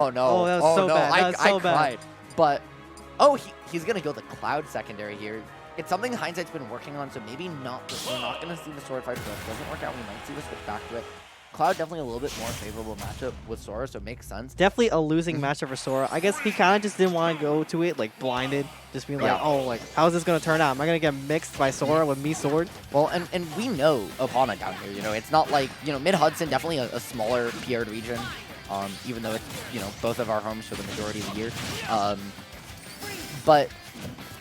Oh no. Oh, that was oh so no. bad. That was so I bad. cried. But oh, he's gonna go the Cloud secondary here. It's something Hindsight's been working on, so maybe not. We're not gonna see the sword fight. If it doesn't work out, we might see the switch back to it. Cloud definitely a little bit more favorable matchup with Sora, so it makes sense. Definitely a losing matchup for Sora. I guess he kind of just didn't want to go to it like blinded, just being like, oh, like how's this gonna turn out? Am I gonna get mixed by Sora with me sword? Well, and we know Opana down here. You know, it's not like Mid Hudson definitely a smaller PR'd region. Even though it's both of our homes for the majority of the year. But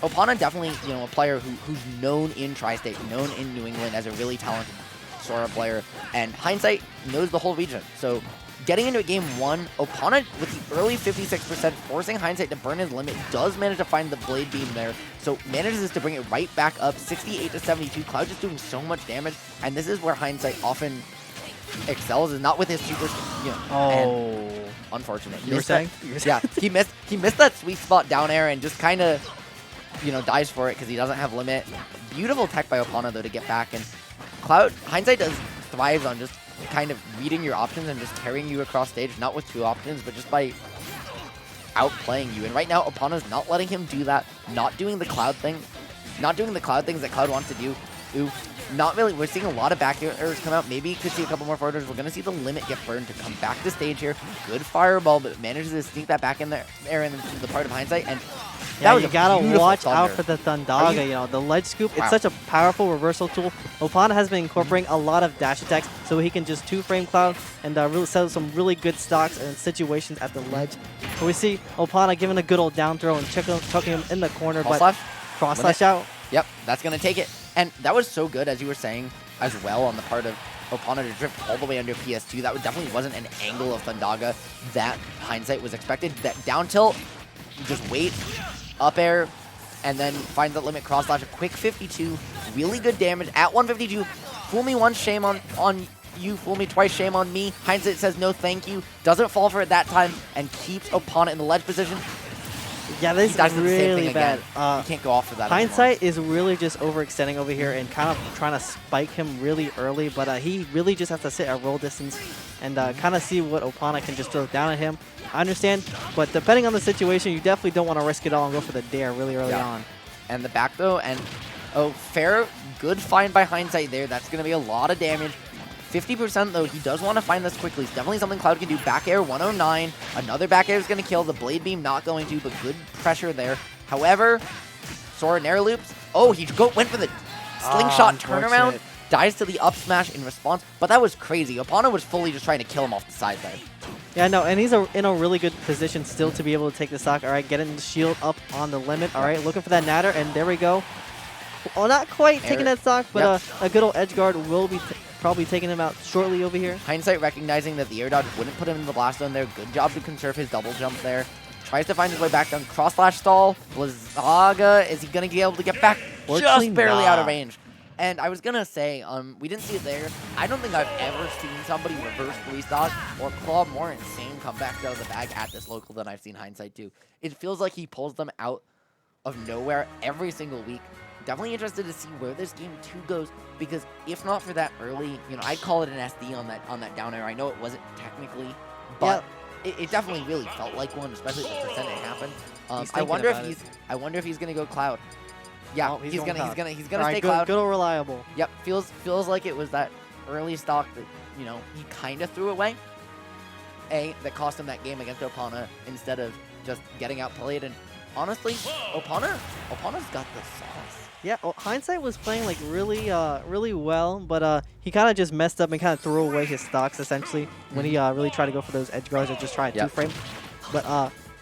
Opana definitely a player who's known in Tri-State, known in New England as a really talented Sora player, and Hindsight knows the whole region. So getting into game one, Opana with the early 56%, forcing Hindsight to burn his limit, does manage to find the Blade Beam there, so manages to bring it right back up, 68 to 72. Cloud just doing so much damage, and this is where Hindsight often excels, is not with his super, and unfortunate. You were saying? Yeah, he missed that sweet spot down air and just kind of, dies for it because he doesn't have limit. Beautiful tech by Opana though to get back, and Hindsight thrives on just kind of reading your options and just carrying you across stage, not with two options, but just by outplaying you. And right now, Opana's not letting him do that, not doing the Cloud thing, not doing the Cloud things that Cloud wants to do. Not really. We're seeing a lot of back airs come out. Maybe could see a couple more forwarders. We're going to see the limit get burned to come back to stage here. Good fireball, but manages to sneak that back in there in the part of Hindsight. And yeah, you gotta watch out for the Thundaga. The ledge scoop, it's such a powerful reversal tool. Opana has been incorporating a lot of dash attacks so he can just two-frame Cloud and really set up some really good stocks and situations at the ledge. So we see Opana giving a good old down throw and chucking him in the corner, cross slash out. Yep, that's gonna take it. And that was so good, as you were saying, as well, on the part of Opana to drift all the way under PS2. That definitely wasn't an angle of Thundaga that Hindsight was expected. That down tilt, just wait, up air, and then find the limit cross slash. A quick 52, really good damage at 152. Fool me once, shame on you. Fool me twice, shame on me. Hindsight says no thank you. Doesn't fall for it that time and keeps Opana in the ledge position. Yeah, this is really bad. You can't go off for that Hindsight is really just overextending over here and kind of trying to spike him really early, but he really just has to sit at roll distance and kind of see what Opana can just throw down at him. I understand, but depending on the situation, you definitely don't want to risk it all and go for the dare really early on. And the back though, and fair, good find by Hindsight there. That's going to be a lot of damage. 50% though, he does want to find this quickly. It's definitely something Cloud can do. Back air 109. Another back air is going to kill. The Blade Beam not going to, but good pressure there. However, Sora Nair loops. Oh, he went for the slingshot turnaround. Dies to the up smash in response. But that was crazy. Opana was fully just trying to kill him off the side there. Yeah, no, and he's in a really good position still to be able to take the stock. All right, getting the shield up on the limit. All right, looking for that natter, and there we go. Oh, not quite taking that stock, but a good old edge guard will be probably taking him out shortly over here. Hindsight recognizing that the air dodge wouldn't put him in the blast zone there. Good job to conserve his double jump there. Tries to find his way back down. Cross slash stall. Blizzaga, is he going to be able to get back? Just barely out of range. And I was going to say, we didn't see it there. I don't think I've ever seen somebody reverse 3-stock or claw more insane comebacks out of the bag at this local than I've seen Hindsight do. It feels like he pulls them out of nowhere every single week. Definitely interested to see where this game 2 goes, because if not for that early, I'd call it an SD on that down air. I know it wasn't technically, but it definitely really felt like one, especially the percent it happened. I wonder if he's gonna go Cloud. Yeah, he's gonna stay Cloud. Good old reliable. Yep, feels like it was that early stock that he kind of threw away. That cost him that game against Opana instead of just getting outplayed. And honestly, Opana's got the sauce. Yeah, Hindsight was playing like really well, but he kind of just messed up and kind of threw away his stocks essentially when he really tried to go for those edge guards or just try to two-frame. But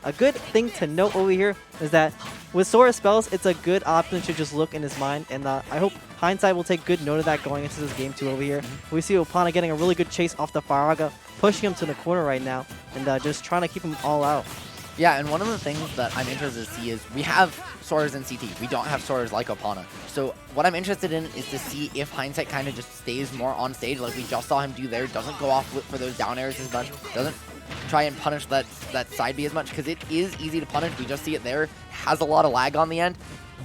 a good thing to note over here is that with Sora spells, it's a good option to just look in his mind, and I hope Hindsight will take good note of that going into this game 2 over here. We see Opana getting a really good chase off the Faraga, pushing him to the corner right now, and just trying to keep him all out. Yeah, and one of the things that I'm interested to see is we have Soras in CT. We don't have Soras like Opana. So what I'm interested in is to see if Hindsight kind of just stays more on stage like we just saw him do there, doesn't go off for those down airs as much, doesn't try and punish that side B as much, because it is easy to punish. We just see it there. Has a lot of lag on the end.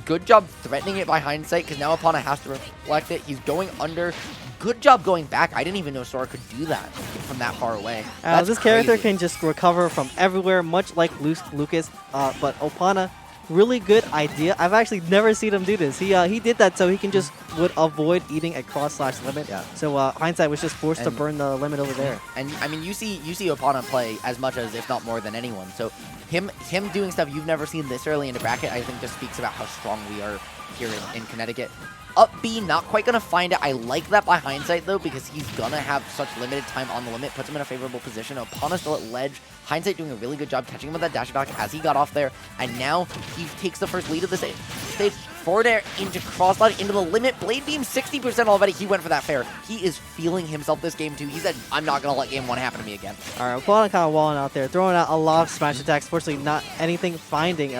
Good job threatening it by Hindsight, because now Opana has to reflect it. He's going under. good job going back. I didn't even know Sora could do that from that far away. This character can just recover from everywhere, much like Lucas, but Opana, really good idea. I've actually never seen him do this. He did that so he can just would avoid eating a cross/limit. Yeah. So Hindsight was just forced to burn the limit over there. And I mean, you see Opana play as much as, if not more than anyone. So him doing stuff you've never seen this early in the bracket, I think just speaks about how strong we are here in Connecticut. Up B, not quite going to find it. I like that by Hindsight, though, because he's going to have such limited time on the limit. Puts him in a favorable position. Opana still at ledge. Hindsight doing a really good job catching him with that dash attack as he got off there. And now he takes the first lead of the stage. Forward air into crossline, into the limit. Blade beam 60% already. He went for that fair. He is feeling himself this game, too. He said, I'm not going to let game 1 happen to me again. All right, Opana kind of walling out there, throwing out a lot of smash attacks. Fortunately, not anything finding.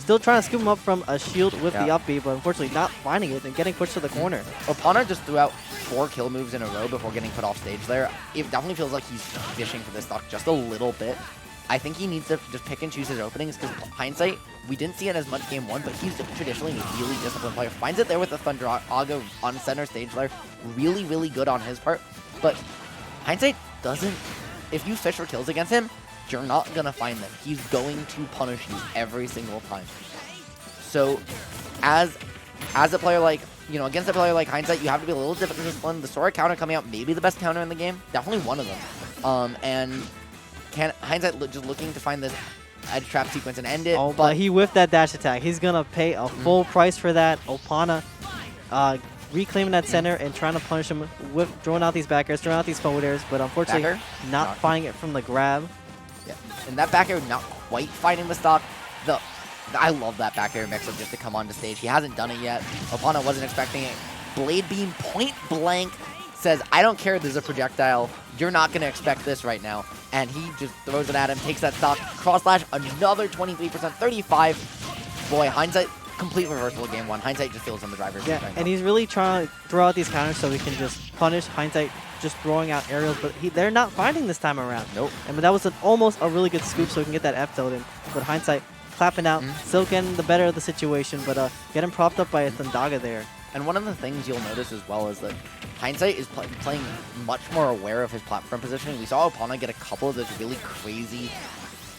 Still trying to scoop him up from a shield with the up B, but unfortunately not finding it and getting pushed to the corner. Opana just threw out 4 kill moves in a row before getting put off stage there. It definitely feels like he's fishing for this stock just a little bit. I think he needs to just pick and choose his openings, because Hindsight, we didn't see it as much game 1, but he's traditionally a really disciplined player. Finds it there with the Thunderaga on center stage there. Really, really good on his part. But Hindsight doesn't... If you fish for kills against him, you're not going to find them. He's going to punish you every single time. So, as a player like... against a player like Hindsight, you have to be a little disciplined. The Sora counter coming out, maybe the best counter in the game. Definitely one of them. And... Hindsight just looking to find this edge trap sequence and end it. Oh, but he whiffed that dash attack. He's going to pay a full price for that. Opana reclaiming that center and trying to punish him with throwing out these back airs, throwing out these forward airs, but unfortunately not finding it from the grab. Yeah, and that back air not quite finding the stock. I love that back air mix-up just to come onto stage. He hasn't done it yet. Opana wasn't expecting it. Blade beam point blank says, I don't care, there's a projectile. You're not going to expect this right now. And he just throws it at him, takes that stock, cross slash, another 23%, 35. Boy, Hindsight, complete reversal of game 1. Hindsight just feels on the driver's seat right now. And he's really trying to throw out these counters so he can just punish Hindsight, just throwing out aerials, but they're not finding this time around. Nope. And but that was almost a really good scoop so he can get that F tilt in. But Hindsight clapping out, still getting the better of the situation, but getting propped up by a Thundaga there. And one of the things you'll notice as well is that Hindsight is playing much more aware of his platform positioning. We saw Opana get a couple of those really crazy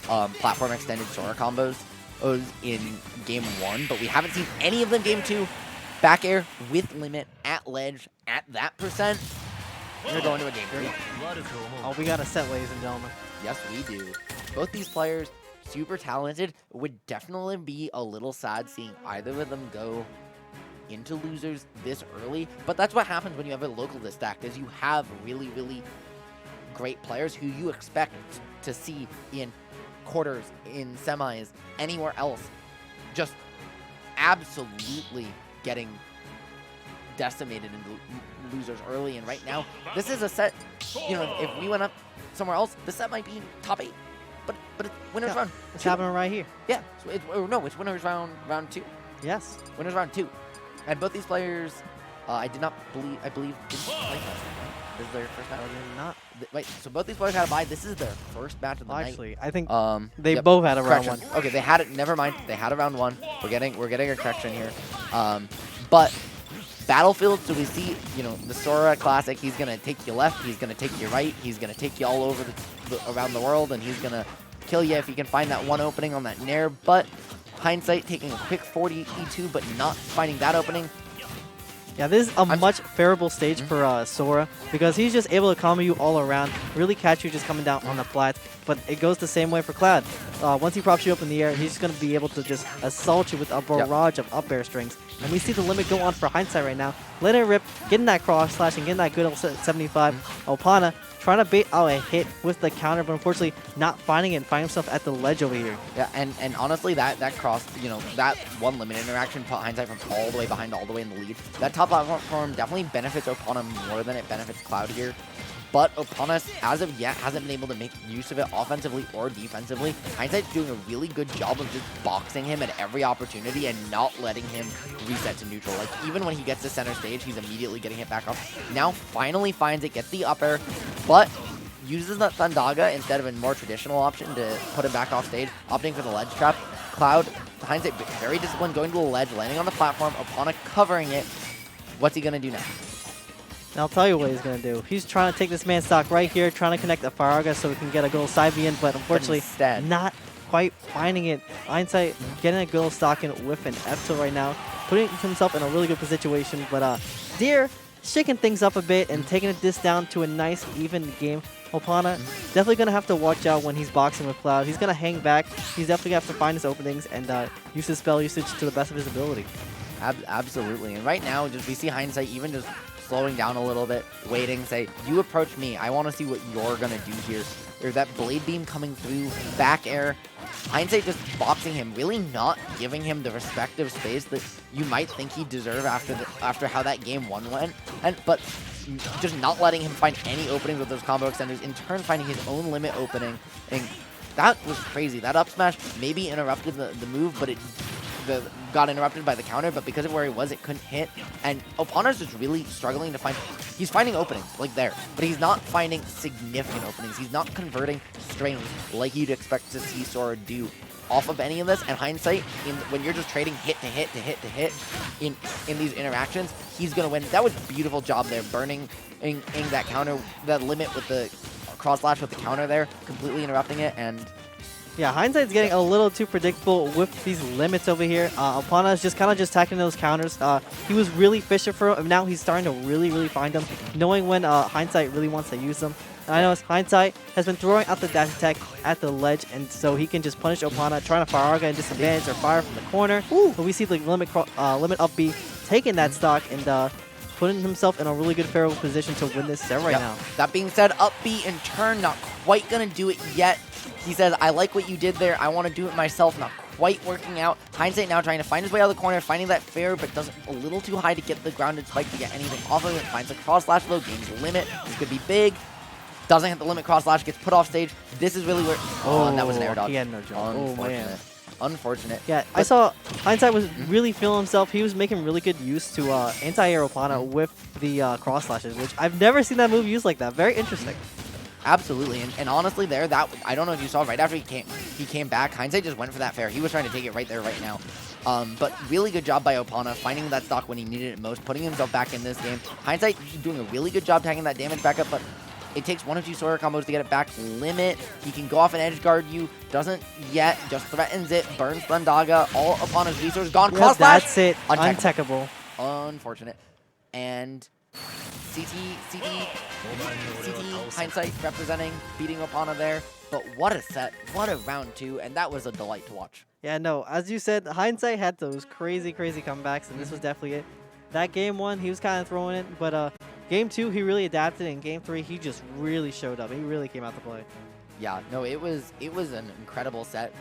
platform extended Sora combos in game 1, but we haven't seen any of them game 2. Back air with limit at ledge at that percent. We're going to a game 3. Oh, we got a set, ladies and gentlemen. Yes, we do. Both these players, super talented. Would definitely be a little sad seeing either of them go into losers this early, but that's what happens when you have a local this stacked, is you have really, really great players who you expect to see in quarters, in semis, anywhere else, just absolutely getting decimated into losers early. And right now, this is a set, if we went up somewhere else, the set might be top 8, but it's winners round. It's happening right here. Yeah, so it's winners round 2. Yes. Winners round 2. And both these players, I believe, didn't play last night. This is their first match. Not. Wait, so both these players had a bye. This is their first match of the night. Actually, I think they both had a round 1. Okay, they had it. Never mind. They had a round 1. We're getting a correction here. But Battlefield, so we see, the Sora Classic. He's gonna take you left. He's gonna take you right. He's gonna take you all over around the world, and he's gonna kill you if he can find that one opening on that nair. But Hindsight taking a quick 40 E2, but not finding that opening. Yeah, this is a much favorable stage for Sora, because he's just able to combo you all around, really catch you just coming down on the flat. But it goes the same way for Cloud. Once he props you up in the air, he's just going to be able to just assault you with a barrage of up air strings. And we see the limit go on for Hindsight right now. Let it rip, getting that cross slash and getting that good old 75. Opana trying to bait out a hit with the counter, but unfortunately not finding it and finding himself at the ledge over here. Yeah, and honestly, that cross, that one limit interaction put Hindsight from all the way behind, all the way in the lead. That top platform definitely benefits Opana more than it benefits Cloud here. But Opana, as of yet, hasn't been able to make use of it offensively or defensively. Hindsight's doing a really good job of just boxing him at every opportunity and not letting him reset to neutral. Like, even when he gets to center stage, he's immediately getting hit back off. Now finally finds it, gets the up air, but uses that Thundaga instead of a more traditional option to put him back off stage, opting for the ledge trap. Cloud, Hindsight, very disciplined, going to the ledge, landing on the platform. Opana covering it. What's he going to do now? And I'll tell you what he's going to do. He's trying to take this man's stock right here, trying to connect the Faraga so we can get a goal side B in, but unfortunately not quite finding it. Hindsight getting a goal stock in with an F tilt right now, putting himself in a really good situation. But Deer shaking things up a bit and taking this down to a nice, even game. Opana definitely going to have to watch out when he's boxing with Cloud. He's going to hang back. He's definitely going to have to find his openings and use his spell usage to the best of his ability. Absolutely. And right now, we see Hindsight even just slowing down a little bit, waiting, say, you approach me. I want to see what you're going to do here. There's that Blade Beam coming through, back air. Hindsight just boxing him, really not giving him the respective space that you might think he'd deserve after how that game 1 went. But just not letting him find any openings with those combo extenders, in turn finding his own limit opening. And that was crazy. That up smash maybe interrupted the move, but it got interrupted by the counter, but because of where he was, it couldn't hit. And Opana's just really struggling to find... He's finding openings, like there, but he's not finding significant openings. He's not converting strings like you'd expect to see Sora do off of any of this. And Hindsight, when you're just trading hit to hit to hit to hit in these interactions, he's going to win. That was a beautiful job there, burning that counter, that limit with the cross slash with the counter there, completely interrupting it. And yeah, Hindsight's getting a little too predictable with these limits over here. Opana is just kind of attacking those counters. He was really fishing for him, and now he's starting to really find them, knowing when Hindsight really wants to use them. And I know Hindsight has been throwing out the dash attack at the ledge, and so he can just punish Opana, trying to Faraga and disadvantage or fire from the corner. Ooh. But we see the limit up B taking that stock and putting himself in a really good favorable position to win this set right now. That being said, up B in turn, not quite going to do it yet. He says, I like what you did there. I want to do it myself. Not quite working out. Hindsight now trying to find his way out of the corner, finding that fair, but does a little too high to get the grounded spike to get anything off of it. Finds a cross slash low, gains limit. This could be big. Doesn't hit the limit cross slash, gets put off stage. This is really where... Oh, and that was an air dodge. He had no jump. Unfortunate. Unfortunate. Yeah, I saw Hindsight was really feeling himself. He was making really good use to anti-air Opana with the cross slashes, which I've never seen that move used like that. Very interesting. Absolutely, and honestly, that I don't know if you saw right after he came back, Hindsight just went for that fair. He was trying to take it right there, right now. But really good job by Opana, finding that stock when he needed it most, putting himself back in this game. Hindsight doing a really good job tagging that damage back up, but it takes 1 or 2 Sora combos to get it back. Limit, he can go off and edge guard you, doesn't yet, just threatens it, burns Thundaga, all Opana's resources gone. Yep, Cross slash. That's it. Untechable. Unfortunate. And CT Hindsight representing, beating Opana there. But what a set, what a round 2, and that was a delight to watch. Yeah, no, as you said, Hindsight had those crazy comebacks, and this was definitely it. That game 1, he was kind of throwing it, but game 2, he really adapted, and game 3, he just really showed up. He really came out to play. Yeah, no, it was an incredible set.